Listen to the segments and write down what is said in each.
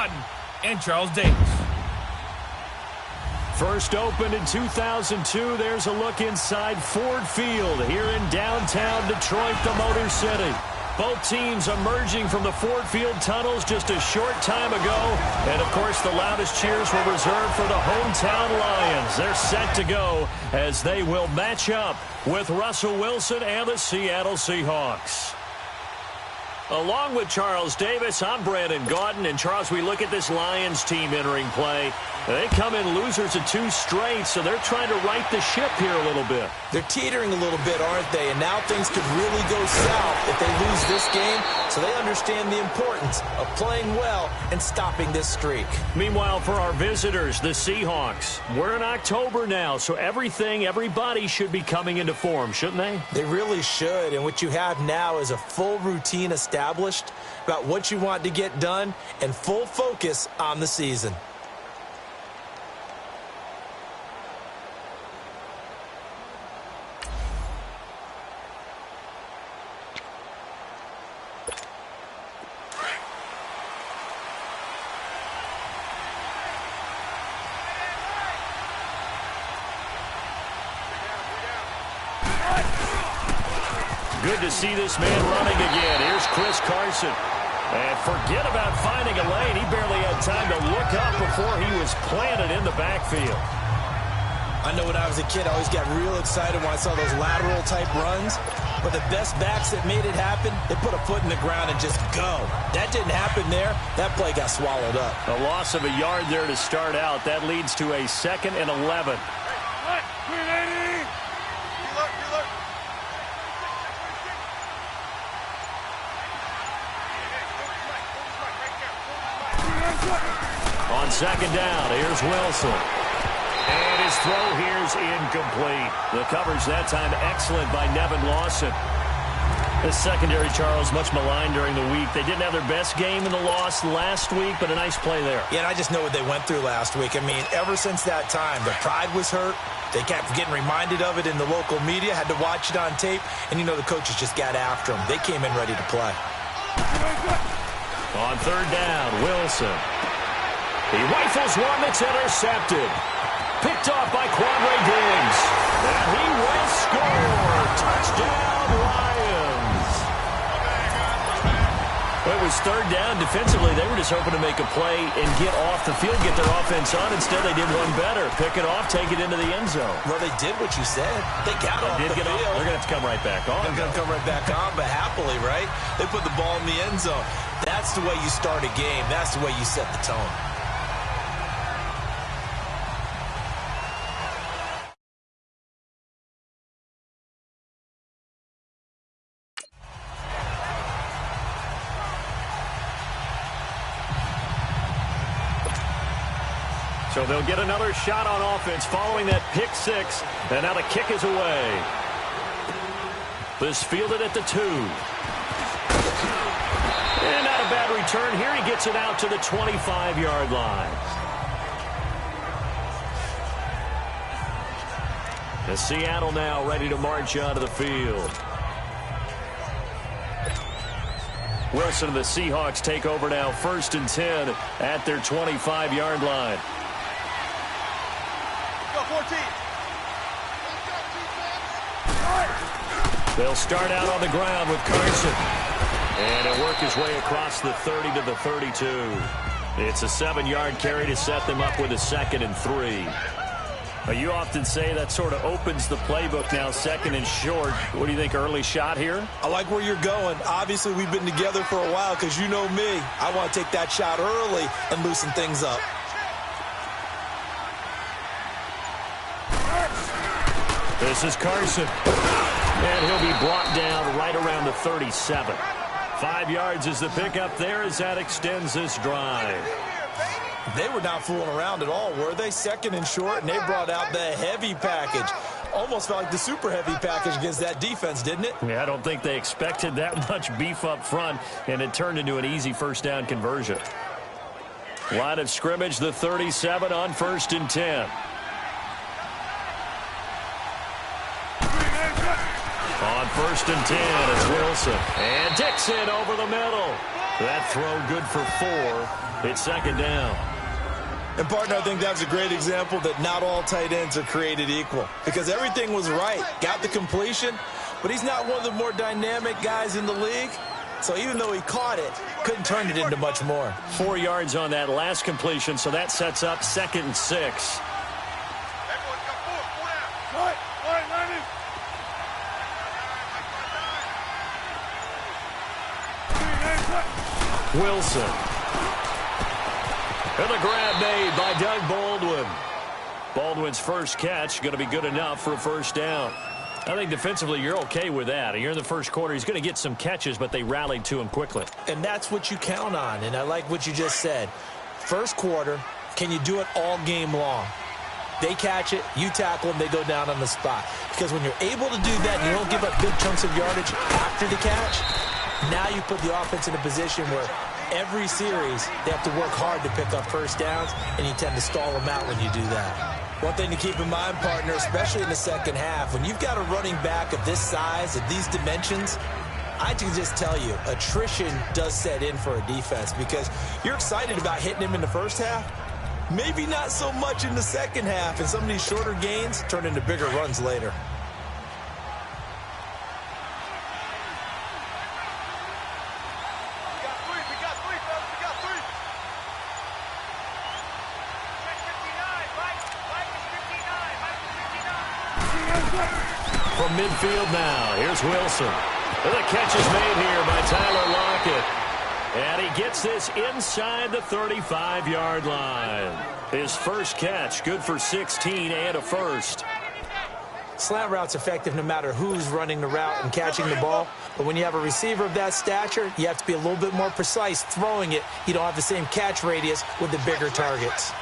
Godden and Charles Davis. First opened in 2002, there's a look inside Ford Field here in downtown Detroit, the Motor City. Both teams emerging from the Ford Field tunnels just a short time ago. And, of course, the loudest cheers were reserved for the hometown Lions. They're set to go as they will match up with Russell Wilson and the Seattle Seahawks. Along with Charles Davis, I'm Brandon Gaudin. And, Charles, we look at this Lions team entering play. They come in losers of 2 straight, so they're trying to right the ship here a little bit. They're teetering a little bit, aren't they? And now things could really go south if they lose this game, so they understand the importance of playing well and stopping this streak. Meanwhile, for our visitors, the Seahawks, we're in October now, so everybody should be coming into form, shouldn't they? They really should, and what you have now is a full routine established about what you want to get done and full focus on the season. Good to see this man running again. Here's Chris Carson. And forget about finding a lane. He barely had time to look up before he was planted in the backfield. I know when I was a kid, I always got real excited when I saw those lateral-type runs. But the best backs that made it happen, they put a foot in the ground and just go. That didn't happen there. That play got swallowed up. A loss of a yard there to start out. That leads to a 2nd and 11. On 2nd down, here's Wilson. And his throw here's incomplete. The coverage that time excellent by Nevin Lawson. This secondary, Charles, much maligned during the week. They didn't have their best game in the loss last week, but a nice play there. Yeah, and I just know what they went through last week. I mean, ever since that time, their pride was hurt. They kept getting reminded of it in the local media, had to watch it on tape, and you know the coaches just got after them. They came in ready to play. On 3rd down, Wilson. He rifles one that's intercepted. Picked off by Quandre Diggs. And he will score. Touchdown, Lions. It was 3rd down. Defensively, they were just hoping to make a play and get off the field, get their offense on. Instead, they did one better. Pick it off, take it into the end zone. Well, they did what you said. They got off the field. They're going to have to come right back on. They're going to come right back on, but happily, right? They put the ball in the end zone. That's the way you start a game. That's the way you set the tone. So they'll get another shot on offense following that pick 6. And now the kick is away. This fielded at the 2. And not a bad return here. He gets it out to the 25-yard line. The Seattle now ready to march onto the field. Wilson and the Seahawks take over now, 1st and 10 at their 25-yard line. They'll start out on the ground with Carson. And he'll work his way across the 30 to the 32. It's a 7-yard carry to set them up with a 2nd and 3. You often say that sort of opens the playbook now, 2nd and short. What do you think, early shot here? I like where you're going. Obviously, we've been together for a while because you know me. I want to take that shot early and loosen things up. This is Carson. And he'll be brought down right around the 37. 5 yards is the pickup there as that extends this drive. They were not fooling around at all, were they? 2nd and short, and they brought out the heavy package. Almost felt like the super heavy package against that defense, didn't it? Yeah, I don't think they expected that much beef up front, and it turned into an easy 1st down conversion. Line of scrimmage, the 37 on 1st and 10. On 1st and 10, it's Wilson. And Dixon over the middle. That throw good for 4. It's second down. And, partner, I think that's a great example that not all tight ends are created equal, because everything was right. Got the completion, but he's not one of the more dynamic guys in the league. So even though he caught it, couldn't turn it into much more. 4 yards on that last completion, so that sets up 2nd and 6. Wilson. And the grab made by Doug Baldwin. Baldwin's first catch going to be good enough for a first down. I think defensively you're okay with that. You're in the first quarter. He's going to get some catches, but they rallied to him quickly. And that's what you count on, and I like what you just said. First quarter, can you do it all game long? They catch it, you tackle them, they go down on the spot. Because when you're able to do that and you don't give up big chunks of yardage after the catch, now you put the offense in a position where every series they have to work hard to pick up first downs, and you tend to stall them out when you do that. One thing to keep in mind, partner, especially in the second half, when you've got a running back of this size, of these dimensions, I can just tell you, attrition does set in for a defense, because you're excited about hitting him in the first half, maybe not so much in the second half, and some of these shorter gains turn into bigger runs later. From midfield now, here's Wilson. And the catch is made here by Tyler Lockett. And he gets this inside the 35-yard line. His first catch, good for 16 and a first. Slant route's effective no matter who's running the route and catching the ball. But when you have a receiver of that stature, you have to be a little bit more precise throwing it. You don't have the same catch radius with the bigger targets.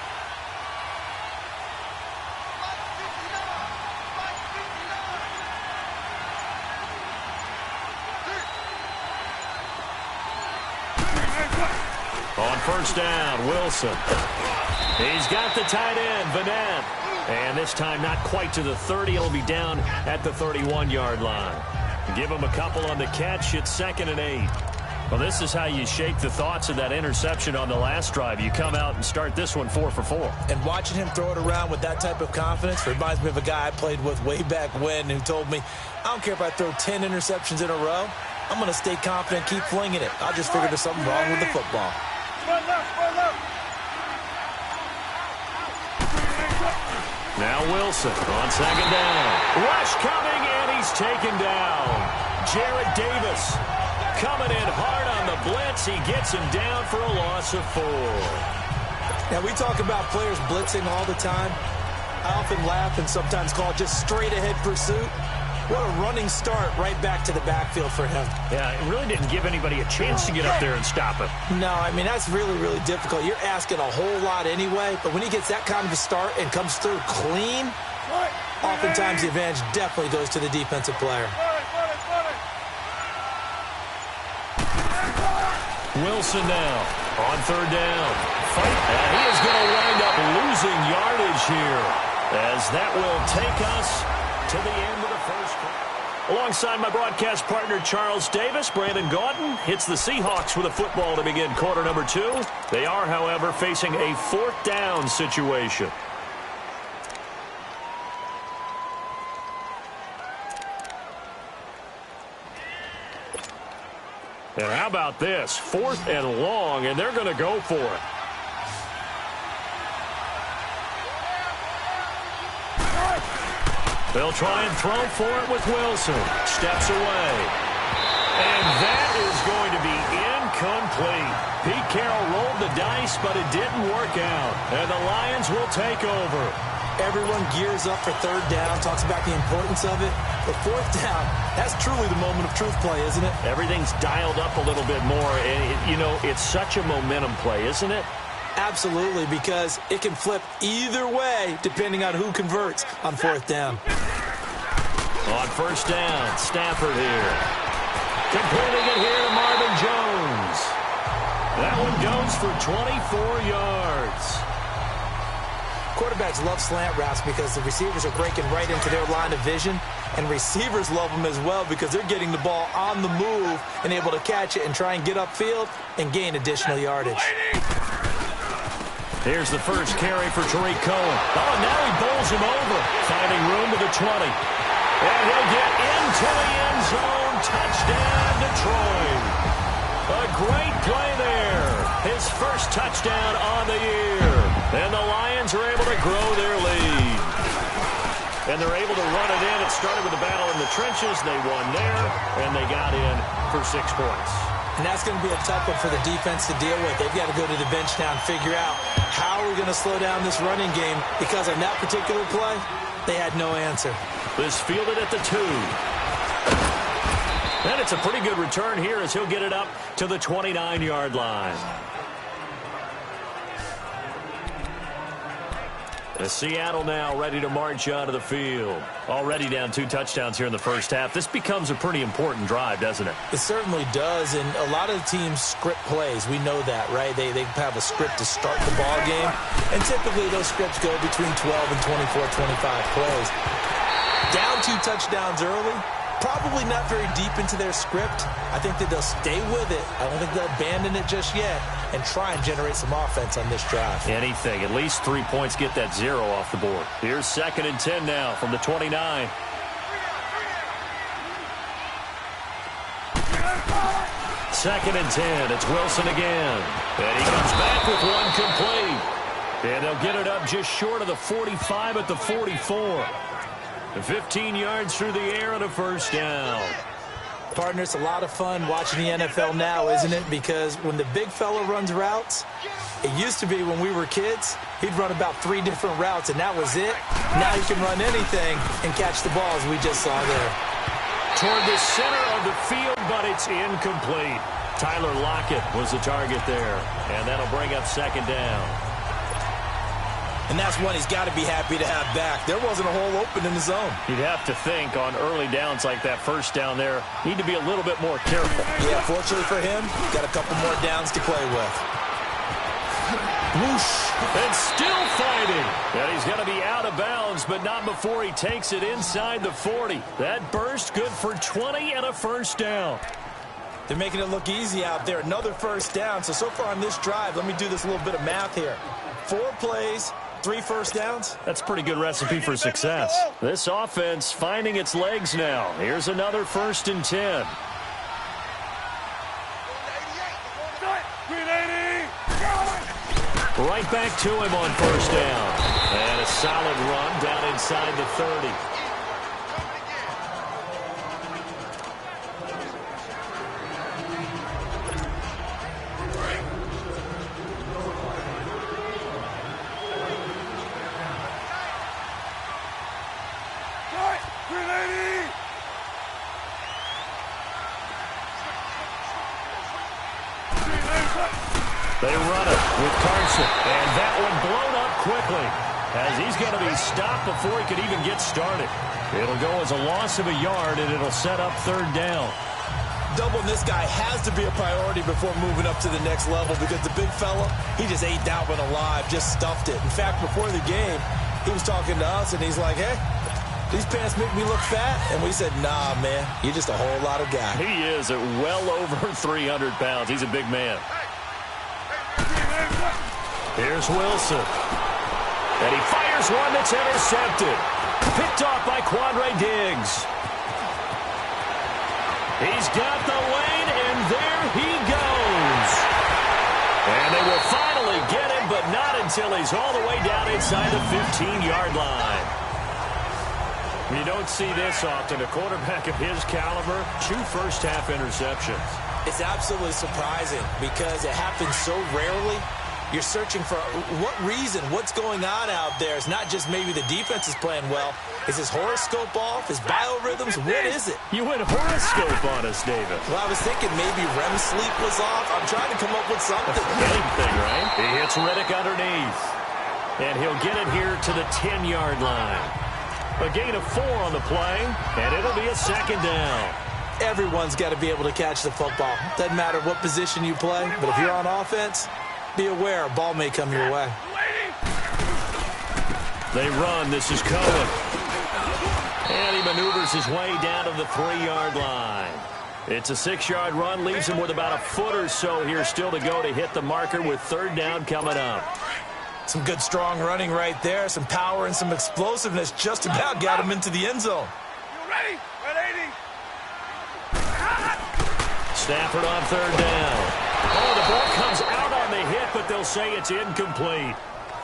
On first down, Wilson. He's got the tight end, Vanette. And this time not quite to the 30. He'll be down at the 31-yard line. Give him a couple on the catch. It's 2nd and 8. Well, this is how you shake the thoughts of that interception on the last drive. You come out and start this one 4 for 4. And watching him throw it around with that type of confidence reminds me of a guy I played with way back when who told me, I don't care if I throw 10 interceptions in a row. I'm going to stay confident, keep flinging it. I just figured there's something wrong with the football. Now Wilson on second down. Rush coming, and he's taken down. Jarrett Davis coming in hard on the blitz. He gets him down for a loss of 4. Now, we talk about players blitzing all the time. I often laugh and sometimes call it just straight-ahead pursuit. What a running start right back to the backfield for him. Yeah, it really didn't give anybody a chance to get up there and stop him. No, I mean, that's really, really difficult. You're asking a whole lot anyway, but when he gets that kind of a start and comes through clean, oftentimes the advantage definitely goes to the defensive player. Wilson now on third down. Fight, and he is going to wind up losing yardage here, as that will take us to the end of the first quarter. Alongside my broadcast partner, Charles Davis, Brandon Gaudin hits the Seahawks with a football to begin quarter number 2. They are, however, facing a 4th down situation. And how about this? 4th and long, and they're going to go for it. They'll try and throw for it with Wilson. Steps away. And that is going to be incomplete. Pete Carroll rolled the dice, but it didn't work out. And the Lions will take over. Everyone gears up for third down, talks about the importance of it. But 4th down, that's truly the moment of truth play, isn't it? Everything's dialed up a little bit more. And, you know, it's such a momentum play, isn't it? Absolutely, because it can flip either way depending on who converts on 4th down. On first down, Stafford here. Completing it here to Marvin Jones. That one goes for 24 yards. Quarterbacks love slant routes because the receivers are breaking right into their line of vision, and receivers love them as well because they're getting the ball on the move and able to catch it and try and get upfield and gain additional yardage. Here's the first carry for Tariq Cohen. Oh, now he bowls him over, finding room to the 20. And he'll get into the end zone. Touchdown, Detroit. A great play there. His first touchdown on the year. And the Lions are able to grow their lead. And they're able to run it in. It started with a battle in the trenches. They won there, and they got in for 6 points. And that's going to be a tough one for the defense to deal with. They've got to go to the bench now and figure out how we're going to slow down this running game, because on that particular play, they had no answer. This fielded at the 2. And it's a pretty good return here as he'll get it up to the 29-yard line. Seattle now ready to march onto the field. Already down 2 touchdowns here in the first half. This becomes a pretty important drive, doesn't it? It certainly does, and a lot of the teams script plays. We know that, right? They have a script to start the ball game, and typically those scripts go between 12 and 24, 25 plays. Down 2 touchdowns early, probably not very deep into their script. I think that they'll stay with it. I don't think they'll abandon it just yet and try and generate some offense on this drive. Anything. At least 3 points, get that 0 off the board. Here's 2nd and 10 now from the 29. Second and 10. It's Wilson again. And he comes back with one complete. And they'll get it up just short of the 45 at the 44. 15 yards through the air and a first down. Partner, it's a lot of fun watching the NFL now, isn't it? Because when the big fella runs routes, it used to be when we were kids, he'd run about 3 different routes, and that was it. Now he can run anything and catch the balls we just saw there. Toward the center of the field, but it's incomplete. Tyler Lockett was the target there, and that'll bring up 2nd down. And that's one he's got to be happy to have back. There wasn't a hole open in the zone. You'd have to think on early downs like that first down there, need to be a little bit more careful. Yeah, fortunately for him, got a couple more downs to play with. Whoosh. And still fighting. And he's going to be out of bounds, but not before he takes it inside the 40. That burst good for 20 and a first down. They're making it look easy out there. Another first down. So far on this drive, let me do this little bit of math here. 4 plays, 3 first downs. That's a pretty good recipe for success. This offense finding its legs now. Here's another 1st and 10. Right back to him on first down. And a solid run down inside the 30. They run it with Carson, and that one blown up quickly as he's going to be stopped before he could even get started. It'll go as a loss of a yard, and it'll set up 3rd down. Doubling this guy has to be a priority before moving up to the next level, because the big fella, he just ate that one alive, just stuffed it. In fact, before the game, he was talking to us, and he's like, hey, these pants make me look fat. And we said, nah, man, you're just a whole lot of guy. He is at well over 300 pounds. He's a big man. Here's Wilson. And he fires one that's intercepted. Picked off by Quandre Diggs. He's got the lane, and there he goes. And they will finally get him, but not until he's all the way down inside the 15-yard line. You don't see this often. A quarterback of his caliber, 2 first-half interceptions. It's absolutely surprising because it happens so rarely. You're searching for what reason, what's going on out there. It's not just maybe the defense is playing well. Is his horoscope off? His biorhythms? What is it? You went horoscope on us, David. Well, I was thinking maybe REM sleep was off. I'm trying to come up with something. Anything, right? He hits Riddick underneath. And he'll get it here to the 10-yard line. A gain of 4 on the play, and it'll be a 2nd down. Everyone's got to be able to catch the football. Doesn't matter what position you play, but if you're on offense, be aware a ball may come your way. They run. This is Cohen. And he maneuvers his way down to the 3-yard line. It's a 6-yard run. Leaves him with about a foot or so here still to go to hit the marker with 3rd down coming up. Some good, strong running right there. Some power and some explosiveness just about got him into the end zone. You ready? 180. Stafford on 3rd down. Oh, the ball comes out on the hit, but they'll say it's incomplete.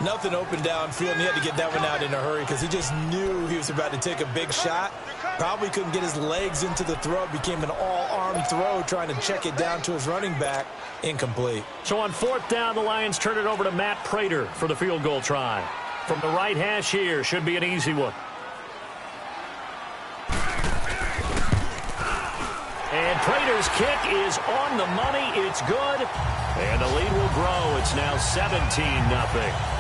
Nothing open downfield, and he had to get that one out in a hurry because he just knew he was about to take a big shot. Probably couldn't get his legs into the throw. It became an all-arm throw trying to check it down to his running back. Incomplete. So on 4th down, the Lions turn it over to Matt Prater for the field goal try. From the right hash here, should be an easy one. And Prater's kick is on the money. It's good. And the lead will grow. It's now 17-0.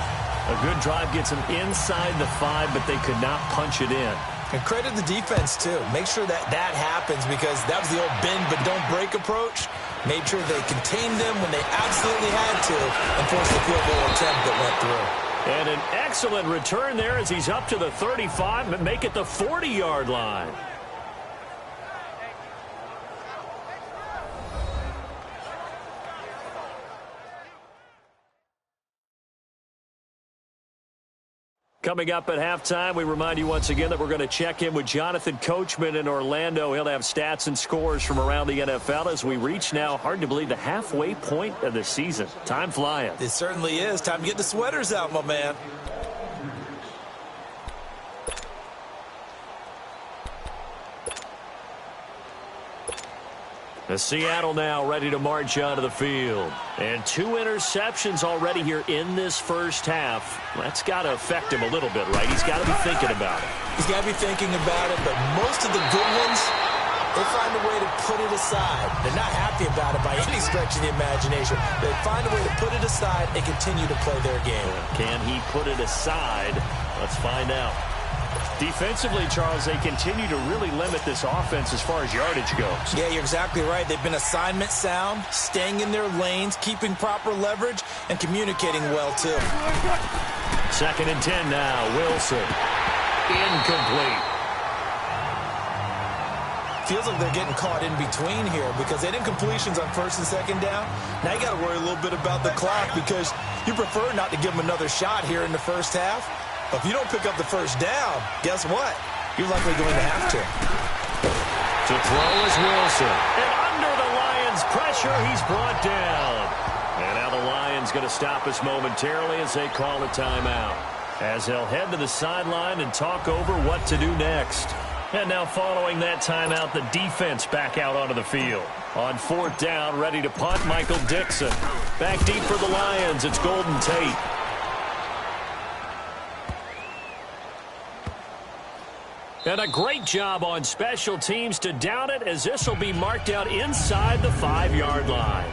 A good drive gets them inside the 5, but they could not punch it in. And credit the defense, too. Make sure that happens because that was the old bend but don't break approach. Made sure they contained them when they absolutely had to and forced the field goal attempt that went through. And an excellent return there as he's up to the 35 and make it the 40-yard line. Coming up at halftime, we remind you once again that we're going to check in with Jonathan Coachman in Orlando. He'll have stats and scores from around the NFL as we reach now, hard to believe, the halfway point of the season. Time flying. It certainly is. Time to get the sweaters out, my man. The Seattle now ready to march onto the field. And 2 interceptions already here in this first half. That's got to affect him a little bit, right? He's got to be thinking about it. He's got to be thinking about it, but most of the good ones, they find a way to put it aside. They're not happy about it by any stretch of the imagination. They find a way to put it aside and continue to play their game. Can he put it aside? Let's find out. Defensively, Charles, they continue to really limit this offense as far as yardage goes. Yeah, you're exactly right. They've been assignment sound, staying in their lanes, keeping proper leverage, and communicating well, too. 2nd and 10 now. Wilson. Incomplete. Feels like they're getting caught in between here because they didn't completions on 1st and 2nd down. Now you got to worry a little bit about the clock because you prefer not to give them another shot here in the first half. But if you don't pick up the 1st down, guess what? You're likely going to have to. To throw is Wilson. And under the Lions' pressure, he's brought down. And now the Lions going to stop us momentarily as they call a timeout. As they'll head to the sideline and talk over what to do next. And now following that timeout, the defense back out onto the field. On 4th down, ready to punt, Michael Dixon. Back deep for the Lions, it's Golden Tate. And a great job on special teams to down it as this will be marked out inside the 5-yard line.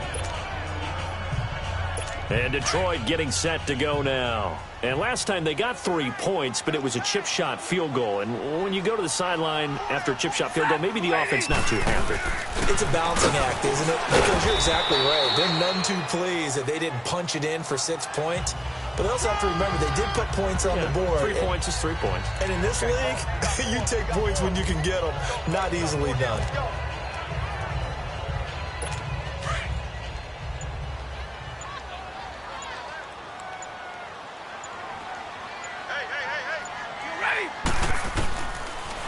And Detroit getting set to go now. And last time they got 3 points, but it was a chip shot field goal. And when you go to the sideline after a chip shot field goal, maybe the offense not too happy. It's a balancing act, isn't it? Because you're exactly right. They're none too pleased that they didn't punch it in for 6 points. But they also have to remember they did put points on the board. 3 points is 3 points. And in this league, you take points when you can get them. Not easily done.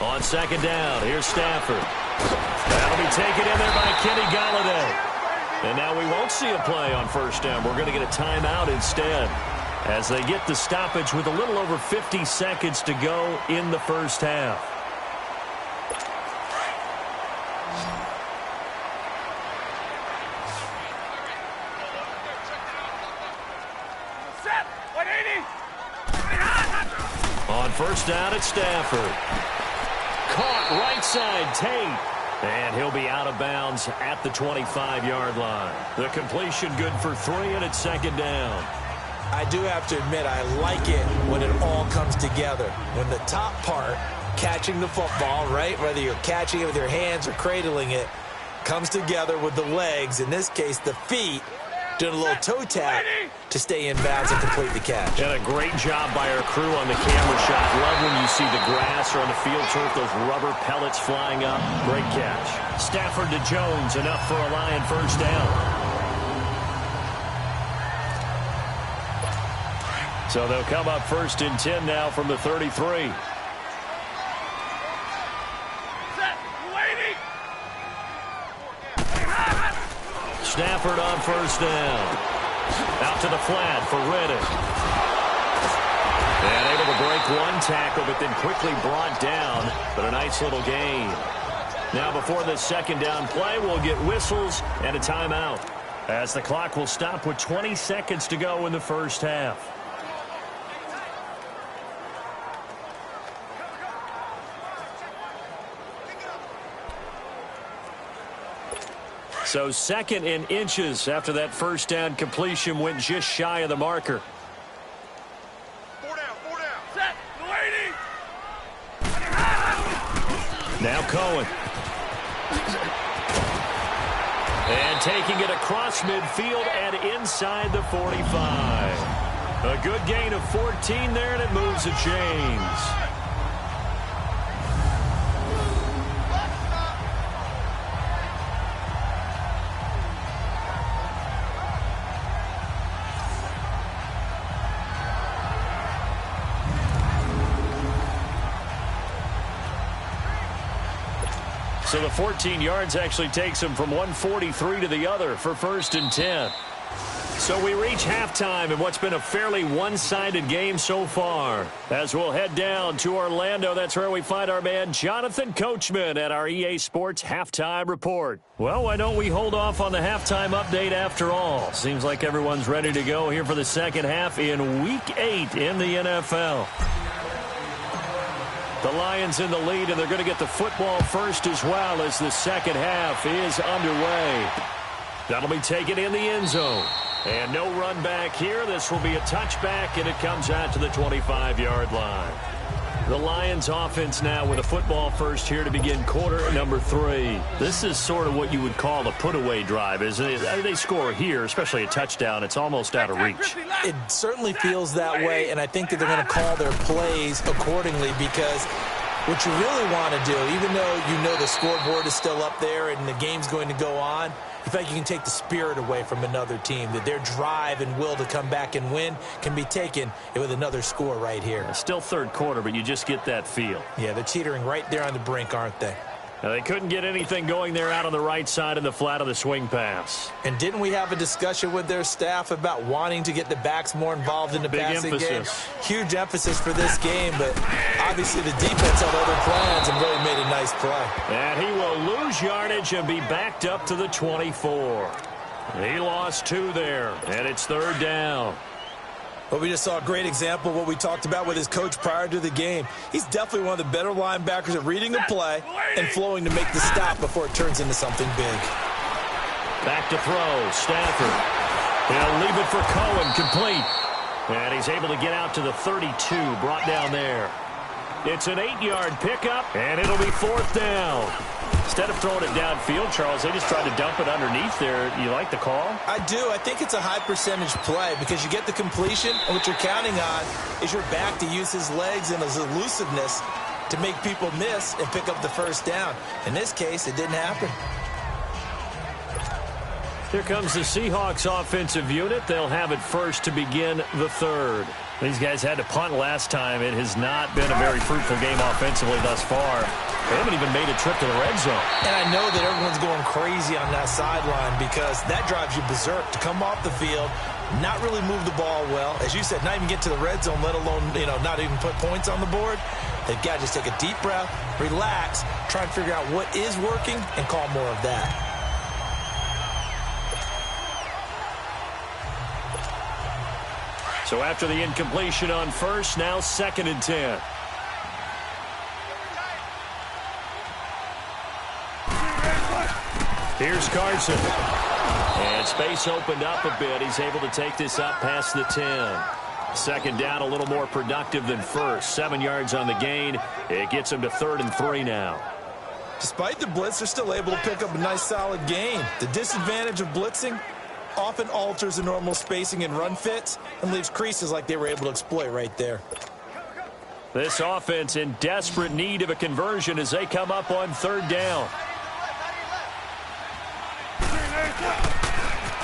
On 2nd down, here's Stafford. That'll be taken in there by Kenny Golladay. And now we won't see a play on 1st down. We're going to get a timeout instead as they get the stoppage with a little over 50 seconds to go in the first half. On 1st down, it's Stafford. Caught right side, Tate. And he'll be out of bounds at the 25-yard line. The completion good for 3, and it's 2nd down. I do have to admit, I like it when it all comes together. When the top part, catching the football, right, whether you're catching it with your hands or cradling it, comes together with the legs, in this case the feet, doing a little toe tap to stay in bounds and complete the catch. And a great job by our crew on the camera shot. Love when you see the grass or on the field turf, those rubber pellets flying up. Great catch. Stafford to Jones, enough for a Lion first down. So they'll come up 1st and 10 now from the 33. Stafford on 1st down. Out to the flat for Reddick. And able to break one tackle, but then quickly brought down. But a nice little gain. Now before this 2nd down play, we'll get whistles and a timeout, as the clock will stop with 20 seconds to go in the first half. So 2nd and inches after that first down completion went just shy of the marker. 4 down. Set. Waiting. Now Cohen. And taking it across midfield and inside the 45. A good gain of 14 there, and it moves the chains. So the 14 yards actually takes him from 143 to the other for 1st and 10. So we reach halftime in what's been a fairly one-sided game so far. As we'll head down to Orlando, that's where we find our man Jonathan Coachman at our EA Sports Halftime Report. Well, why don't we hold off on the halftime update after all? Seems like everyone's ready to go here for the 2nd half in Week 8 in the NFL. The Lions in the lead, and they're going to get the football first as well as the 2nd half is underway. That'll be taken in the end zone. And no run back here. This will be a touchback, and it comes out to the 25-yard line. The Lions offense now with a football first here to begin quarter number 3. This is sort of what you would call a put-away drive, isn't it? They score here, especially a touchdown. It's almost out of reach. It certainly feels that way, and I think that they're going to call their plays accordingly, because what you really want to do, even though you know the scoreboard is still up there and the game's going to go on, you feel like you can take the spirit away from another team, that their drive and will to come back and win can be taken with another score right here. It's still 3rd quarter, but you just get that feel. Yeah, they're teetering right there on the brink, aren't they? Now, they couldn't get anything going there out on the right side of the flat of the swing pass. And didn't we have a discussion with their staff about wanting to get the backs more involved in the passing game? Huge emphasis for this game, but obviously the defense had other plans and really made a nice play. And he will lose yardage and be backed up to the 24. He lost 2 there, and it's 3rd down. Well, we just saw a great example of what we talked about with his coach prior to the game. He's definitely one of the better linebackers at reading the play and flowing to make the stop before it turns into something big. Back to throw, Stafford. He'll leave it for Cohen, complete. And he's able to get out to the 32, brought down there. It's an 8-yard pickup, and it'll be 4th down. Instead of throwing it downfield, Charles, they just tried to dump it underneath there. You like the call? I do. I think it's a high percentage play because you get the completion, and what you're counting on is your back to use his legs and his elusiveness to make people miss and pick up the first down. In this case, it didn't happen. Here comes the Seahawks offensive unit. They'll have it first to begin the 3rd. These guys had to punt last time. It has not been a very fruitful game offensively thus far. They haven't even made a trip to the red zone. And I know that everyone's going crazy on that sideline because that drives you berserk to come off the field, not really move the ball well. As you said, not even get to the red zone, let alone, not even put points on the board. They've got to just take a deep breath, relax, try and figure out what is working, and call more of that. So after the incompletion on first, now 2nd and 10. Here's Carson. And space opened up a bit. He's able to take this up past the 10. 2nd down, a little more productive than first. 7 yards on the gain. It gets him to 3rd and 3 now. Despite the blitz, they're still able to pick up a nice solid gain. The disadvantage of blitzing, often alters the normal spacing and run fits and leaves creases like they were able to exploit right there. This offense in desperate need of a conversion as they come up on third down.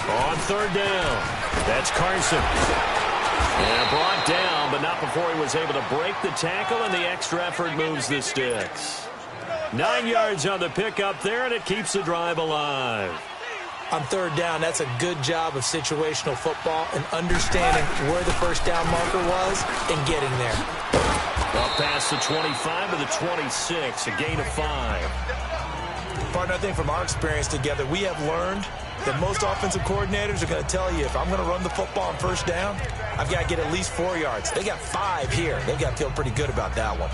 On third down, that's Carson. And brought down, but not before he was able to break the tackle, and the extra effort moves the sticks. 9 yards on the pickup there, and it keeps the drive alive. On third down, that's a good job of situational football and understanding where the first down marker was and getting there. Up past the 25 to the 26, a gain of 5. Partner, I think from our experience together, we have learned that most offensive coordinators are going to tell you, if I'm going to run the football on first down, I've got to get at least 4 yards. They got 5 here. They've got to feel pretty good about that one.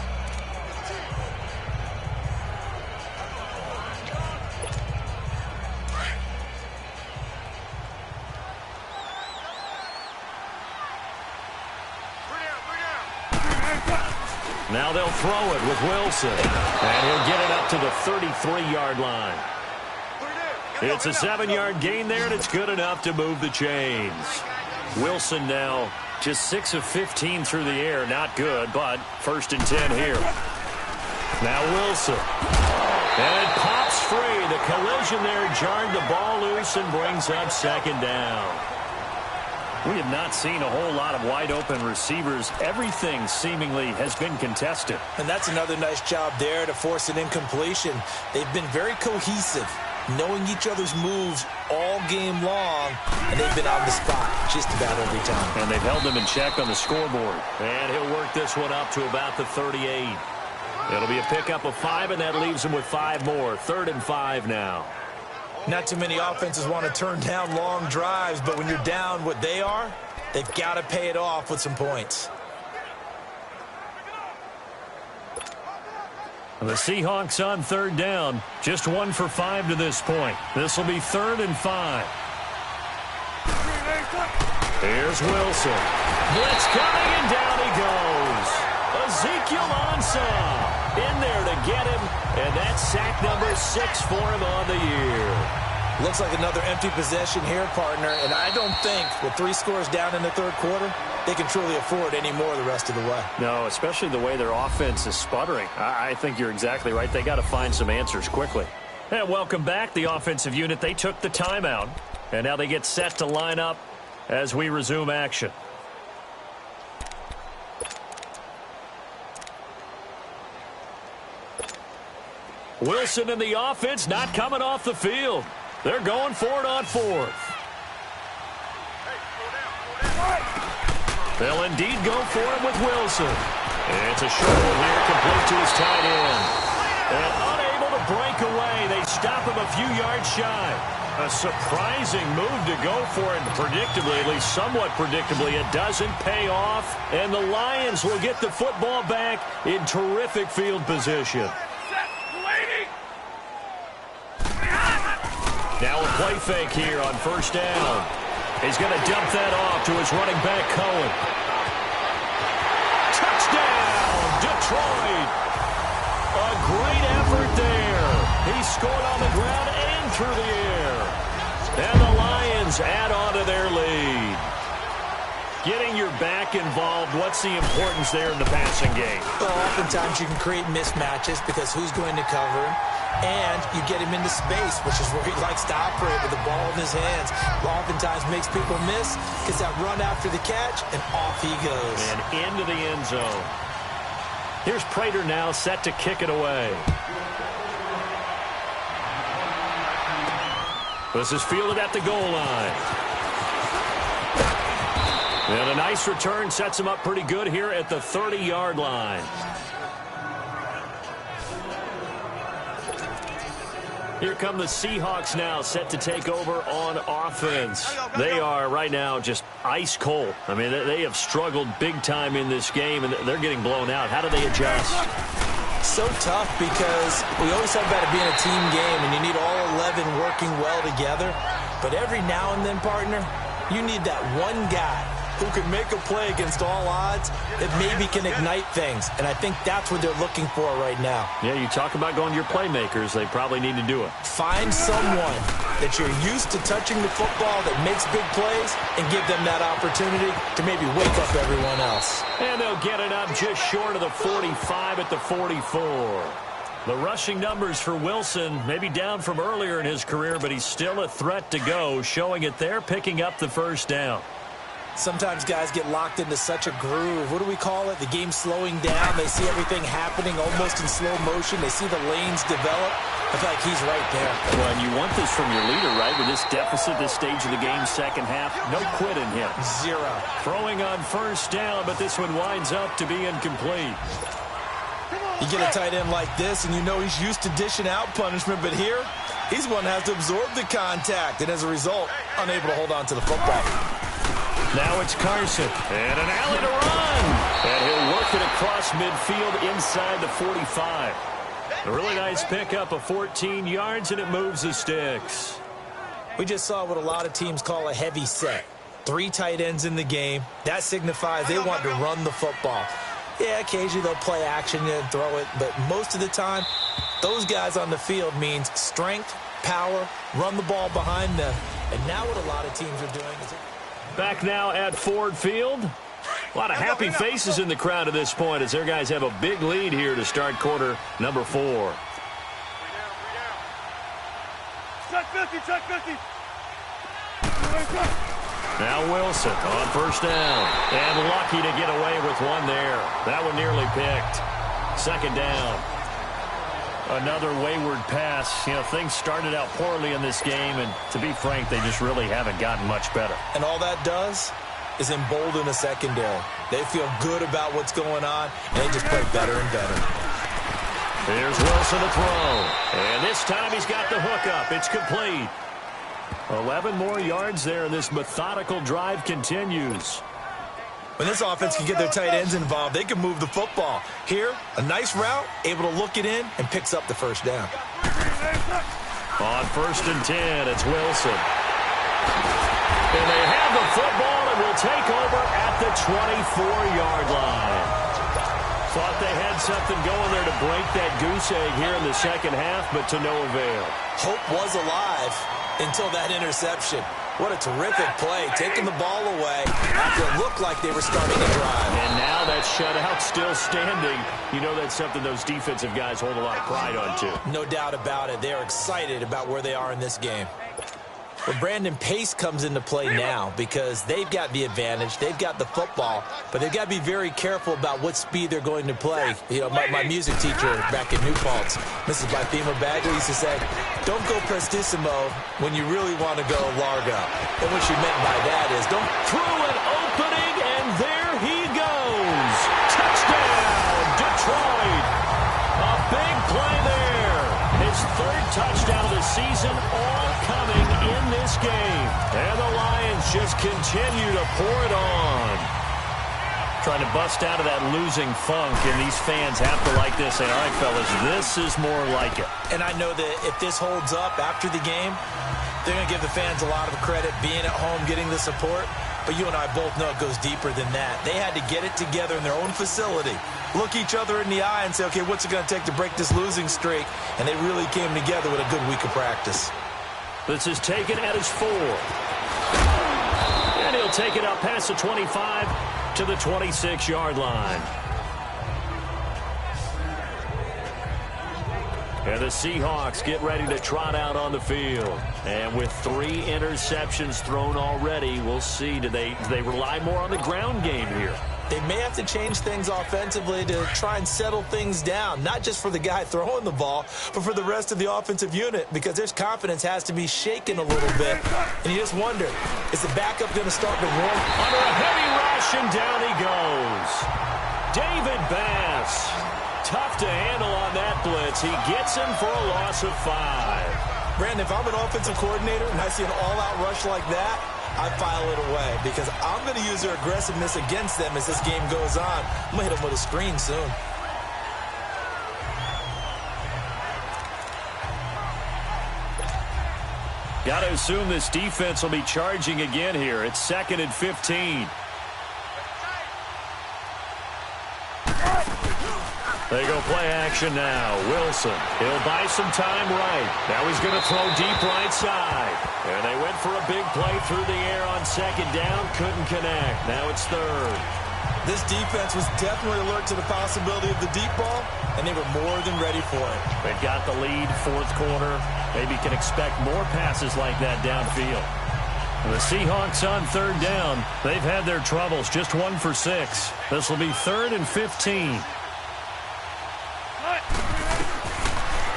Now they'll throw it with Wilson, and he'll get it up to the 33-yard line. It's a 7-yard gain there, and it's good enough to move the chains. Wilson now just 6 of 15 through the air. Not good, but 1st and 10 here. Now Wilson. And it pops free. The collision there jarred the ball loose and brings up 2nd down. We have not seen a whole lot of wide-open receivers. Everything seemingly has been contested. And that's another nice job there to force an incompletion. They've been very cohesive, knowing each other's moves all game long, and they've been on the spot just about every time. And they've held them in check on the scoreboard. And he'll work this one up to about the 38. It'll be a pickup of 5, and that leaves him with 5 more. 3rd and 5 now. Not too many offenses want to turn down long drives, but when you're down what they are, they've got to pay it off with some points. The Seahawks on 3rd down. Just 1 for 5 to this point. This will be 3rd and 5. Here's Wilson. Blitz coming, and down he goes. Ezekiel Ansah in there to get him, and that's sack number 6 for him on the year. Looks like another empty possession here, partner, and I don't think with 3 scores down in the 3rd quarter, they can truly afford any more the rest of the way. No, especially the way their offense is sputtering. I think you're exactly right. They got to find some answers quickly. And welcome back, the offensive unit. They took the timeout, and now they get set to line up as we resume action. Wilson and the offense not coming off the field. They're going for it on 4th. They'll indeed go for it with Wilson. It's a short one here, complete to his tight end. And unable to break away, they stop him a few yards shy. A surprising move to go for it, predictably, at least somewhat predictably, it doesn't pay off. And the Lions will get the football back in terrific field position. Now a play fake here on 1st down. He's going to dump that off to his running back, Cohen. Touchdown, Detroit. A great effort there. He scored on the ground and through the air. And the Lions add on to their lead. Getting your back involved, what's the importance there in the passing game? Well, oftentimes you can create mismatches because who's going to cover him? And you get him into space, which is where he likes to operate with the ball in his hands. Oftentimes makes people miss, gets that run after the catch, and off he goes. And into the end zone. Here's Prater now set to kick it away. This is fielded at the goal line. And a nice return sets him up pretty good here at the 30-yard line. Here come the Seahawks now, set to take over on offense. They are right now just ice cold. I mean, they have struggled big time in this game, and they're getting blown out. How do they adjust? So tough because we always talk about it being a team game, and you need all 11 working well together. But every now and then, partner, you need that one guy who can make a play against all odds that maybe can ignite things. And I think that's what they're looking for right now. Yeah, you talk about going to your playmakers. They probably need to do it. Find someone that you're used to touching the football that makes big plays and give them that opportunity to maybe wake up everyone else. And they'll get it up just short of the 45 at the 44. The rushing numbers for Wilson maybe down from earlier in his career, but he's still a threat to go, showing it there, picking up the first down. Sometimes guys get locked into such a groove. What do we call it? The game slowing down. They see everything happening almost in slow motion. They see the lanes develop. I feel like he's right there. Well, and you want this from your leader, right? With this deficit, this stage of the game, second half, no quit in him. Zero. Throwing on first down, but this one winds up to be incomplete. You get a tight end like this, and you know he's used to dishing out punishment, but here, he's one that has to absorb the contact, and as a result, unable to hold on to the football. Now it's Carson, and an alley to run. And he'll work it across midfield inside the 45. A really nice pickup of 14 yards, and it moves the sticks. We just saw what a lot of teams call a heavy set. 3 tight ends in the game. That signifies they want to run the football. Yeah, occasionally they'll play action and throw it, but most of the time, those guys on the field means strength, power, run the ball behind them. And now what a lot of teams are doing is... Back now at Ford Field. A lot of happy faces in the crowd at this point as their guys have a big lead here to start quarter number 4. Check 50, check 50. Now Wilson on first down. And lucky to get away with one there. That one nearly picked. Second down. Another wayward pass. You know, things started out poorly in this game, and to be frank, they just really haven't gotten much better. And all that does is embolden the secondary. They feel good about what's going on, and they just play better and better. Here's Wilson to throw. And this time he's got the hook up. It's complete. 11 more yards there, and this methodical drive continues. When this offense can get their tight ends involved, they can move the football. Here, a nice route, able to look it in, and picks up the first down. On first and 10, it's Wilson. And they have the football and will take over at the 24-yard line. Thought they had something going there to break that goose egg here in the second half, but to no avail. Hope was alive until that interception. What a terrific play, taking the ball away after it looked like they were starting to drive. And now that shutout still standing. You know that's something those defensive guys hold a lot of pride on, too. No doubt about it. They are excited about where they are in this game. But Brandon, pace comes into play now because they've got the advantage. They've got the football, but they've got to be very careful about what speed they're going to play. You know, my music teacher back in New Paltz, Mrs. Bifema Bagley, used to say, don't go prestissimo when you really want to go largo. And what she meant by that is don't through an opening, and there he goes. Touchdown, Detroit. A big play there. His 3rd touchdown of the season, all coming in this game. And the Lions just continue to pour it on. Trying to bust out of that losing funk, and these fans have to like this. Say, all right, fellas, this is more like it. And I know that if this holds up after the game, they're going to give the fans a lot of credit, being at home, getting the support. But you and I both know it goes deeper than that. They had to get it together in their own facility, look each other in the eye and say, okay, what's it going to take to break this losing streak? And they really came together with a good week of practice. This is taken at his 4. And he'll take it up past the 25 to the 26-yard line. And the Seahawks get ready to trot out on the field. And with 3 interceptions thrown already, we'll see. Do they rely more on the ground game here? They may have to change things offensively to try and settle things down, not just for the guy throwing the ball, but for the rest of the offensive unit, because their confidence has to be shaken a little bit. And you just wonder, is the backup going to start to warm? Under a heavy rush, and down he goes. David Bass. Tough to handle on that blitz. He gets him for a loss of 5. Brandon, if I'm an offensive coordinator and I see an all-out rush like that, I file it away because I'm going to use their aggressiveness against them as this game goes on. I'm going to hit them with a screen soon. Got to assume this defense will be charging again here. It's 2nd and 15. They go play action now. Wilson, he'll buy some time right. Now he's going to throw deep right side. And they went for a big play through the air on second down. Couldn't connect. Now it's third. This defense was definitely alert to the possibility of the deep ball, and they were more than ready for it. They've got the lead, fourth quarter. Maybe can expect more passes like that downfield. The Seahawks on third down. They've had their troubles, just 1 for 6. This will be 3rd and 15.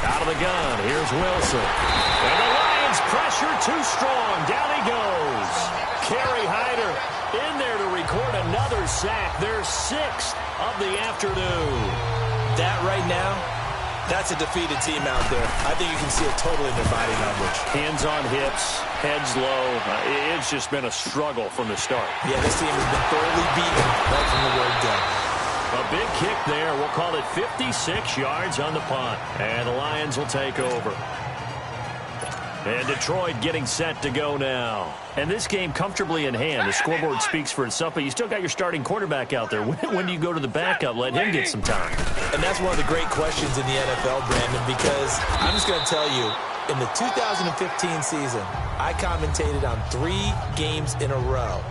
Out of the gun, here's Wilson. And the Lions pressure too strong. Down he goes. Kerry Hyder in there to record another sack. Their 6th of the afternoon. That right now, that's a defeated team out there. I think you can see it totally in their body language. Hands on hips, heads low. It's just been a struggle from the start. Yeah, this team has been thoroughly beaten right from the word go. A big kick there. We'll call it 56 yards on the punt. And the Lions will take over. And Detroit getting set to go now. And this game comfortably in hand. The scoreboard speaks for itself, but you still got your starting quarterback out there. When do you go to the backup? Let him get some time. And that's one of the great questions in the NFL, Brandon, because I'm just going to tell you, in the 2015 season, I commentated on 3 games in a row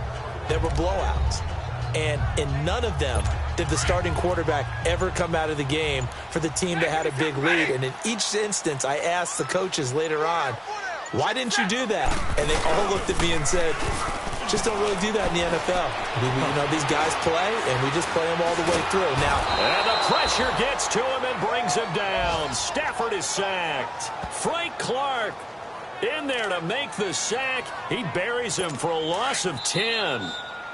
that were blowouts. And in none of them did the starting quarterback ever come out of the game for the team that had a big lead. And in each instance, I asked the coaches later on, why didn't you do that? And they all looked at me and said, just don't really do that in the NFL. You know, these guys play, and we just play them all the way through. Now, and the pressure gets to him and brings him down. Stafford is sacked. Frank Clark in there to make the sack. He buries him for a loss of 10.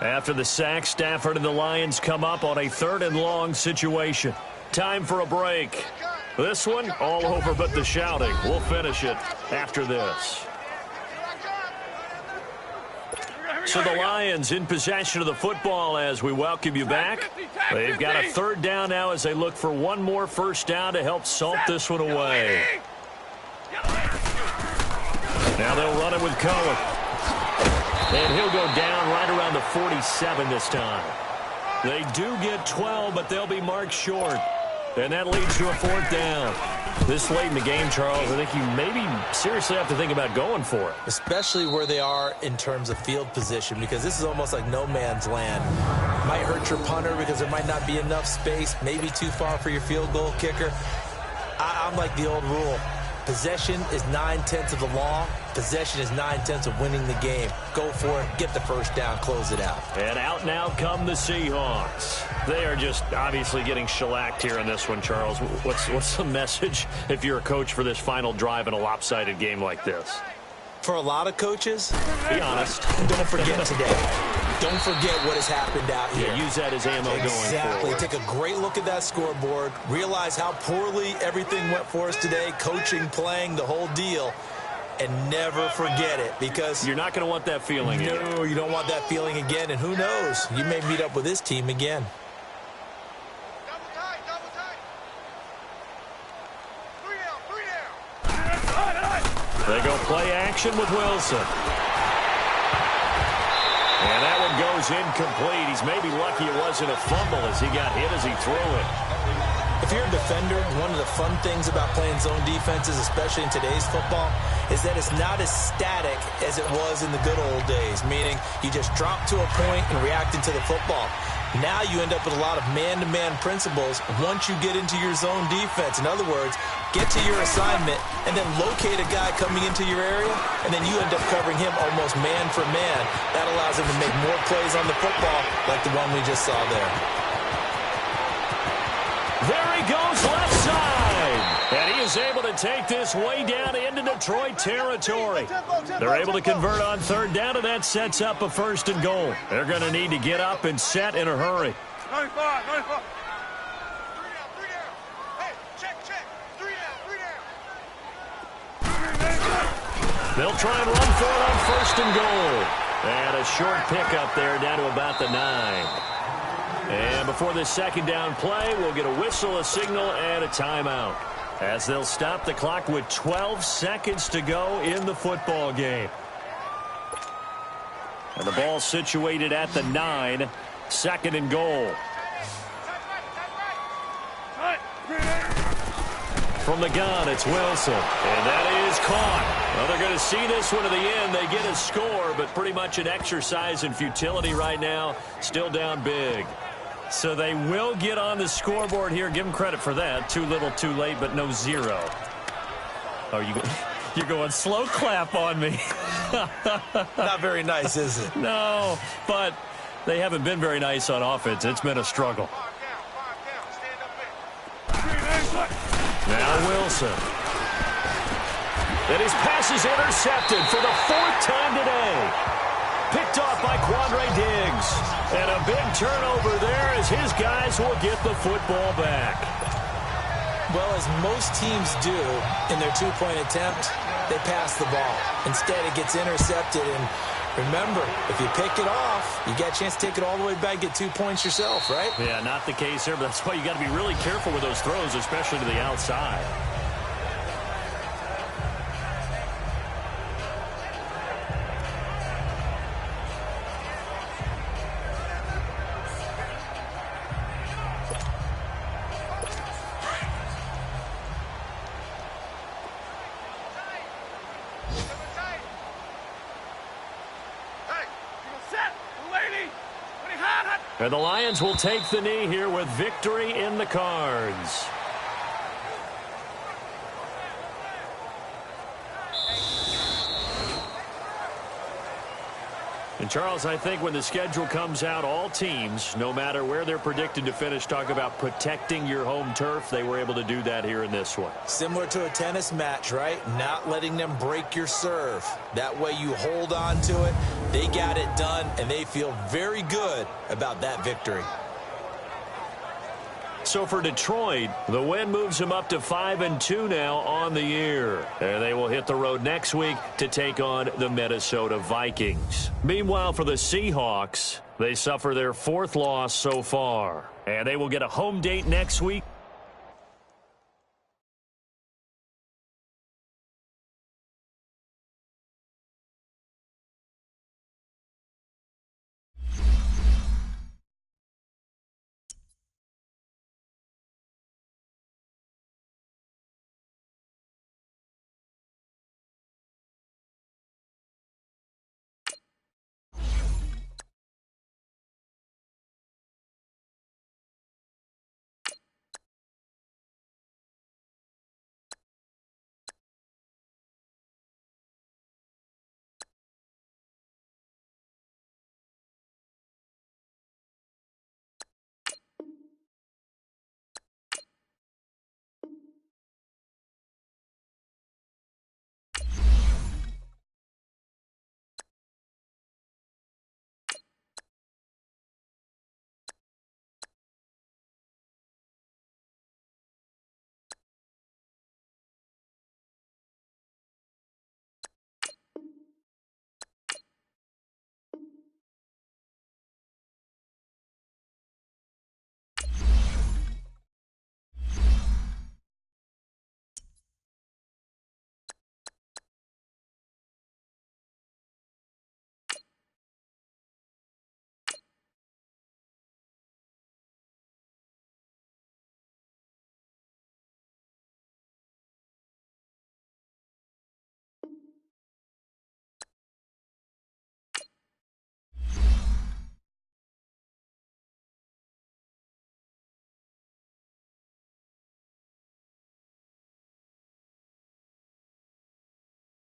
After the sack, Stafford and the Lions come up on a 3rd and long situation. Time for a break. This one, all over but the shouting. We'll finish it after this. So the Lions in possession of the football as we welcome you back. They've got a 3rd down now as they look for one more first down to help salt this one away. Now they'll run it with Cohen. And he'll go down right around the 47 this time. They do get 12, but they'll be marked short. And that leads to a 4th down. This late in the game, Charles, I think you maybe seriously have to think about going for it. Especially where they are in terms of field position, because this is almost like no man's land. Might hurt your punter because there might not be enough space, maybe too far for your field goal kicker. I'm like the old rule. Possession is 9/10 of the law. Possession is 9/10 of winning the game. Go for it. Get the first down. Close it out. And out now come the Seahawks. They are just obviously getting shellacked here in this one, Charles. What's the message if you're a coach for this final drive in a lopsided game like this? For a lot of coaches, be honest. Don't forget today. Don't forget what has happened out here. Yeah, use that as ammo going forward. Exactly. Take a great look at that scoreboard. Realize how poorly everything went for us today. Coaching, playing, the whole deal. And never forget it, because you're not going to want that feeling again. No, you don't want that feeling again. And who knows? You may meet up with this team again. Double tight. 3 down. They go play action with Wilson. And that one goes incomplete. He's maybe lucky it wasn't a fumble as he got hit as he threw it. If you're a defender, one of the fun things about playing zone defenses, especially in today's football, is that it's not as static as it was in the good old days, meaning you just drop to a point and react into the football. Now you end up with a lot of man-to-man principles once you get into your zone defense. In other words, get to your assignment and then locate a guy coming into your area, and then you end up covering him almost man for man. That allows him to make more plays on the football like the one we just saw there. There he goes left side. And he is able to take this way down into Detroit territory. They're able to convert on 3rd down, and that sets up a 1st and goal. They're going to need to get up and set in a hurry. 95. 3 down. Hey, check. 3 down. They'll try and run for it on 1st and goal. And a short pickup there down to about the 9. And before this 2nd down play, we'll get a whistle, a signal, and a timeout, as they'll stop the clock with 12 seconds to go in the football game. And the ball situated at the 9, 2nd and goal. From the gun, it's Wilson. And that is caught. Well, they're going to see this one to the end. They get a score, but pretty much an exercise in futility right now. Still down big. So they will get on the scoreboard here. Give them credit for that. Too little, too late, but no zero. Oh, you're going slow clap on me. Not very nice, is it? No, but they haven't been very nice on offense. It's been a struggle. Now Wilson. And his pass is intercepted for the 4th time today. Picked off by Quandre Diggs. And a big turnover there as his guys will get the football back. Well, as most teams do in their two-point attempt, they pass the ball. Instead, it gets intercepted. And remember, if you pick it off, you get a chance to take it all the way back, get 2 points yourself, right? Yeah, not the case here, but that's why you got to be really careful with those throws, especially to the outside. And the Lions will take the knee here with victory in the cards. And, Charles, I think when the schedule comes out, all teams, no matter where they're predicted to finish, talk about protecting your home turf. They were able to do that here in this one. Similar to a tennis match, right? Not letting them break your serve. That way you hold on to it. They got it done, and they feel very good about that victory. So for Detroit, the win moves them up to 5-2 now on the year. And they will hit the road next week to take on the Minnesota Vikings. Meanwhile, for the Seahawks, they suffer their 4th loss so far. And they will get a home date next week.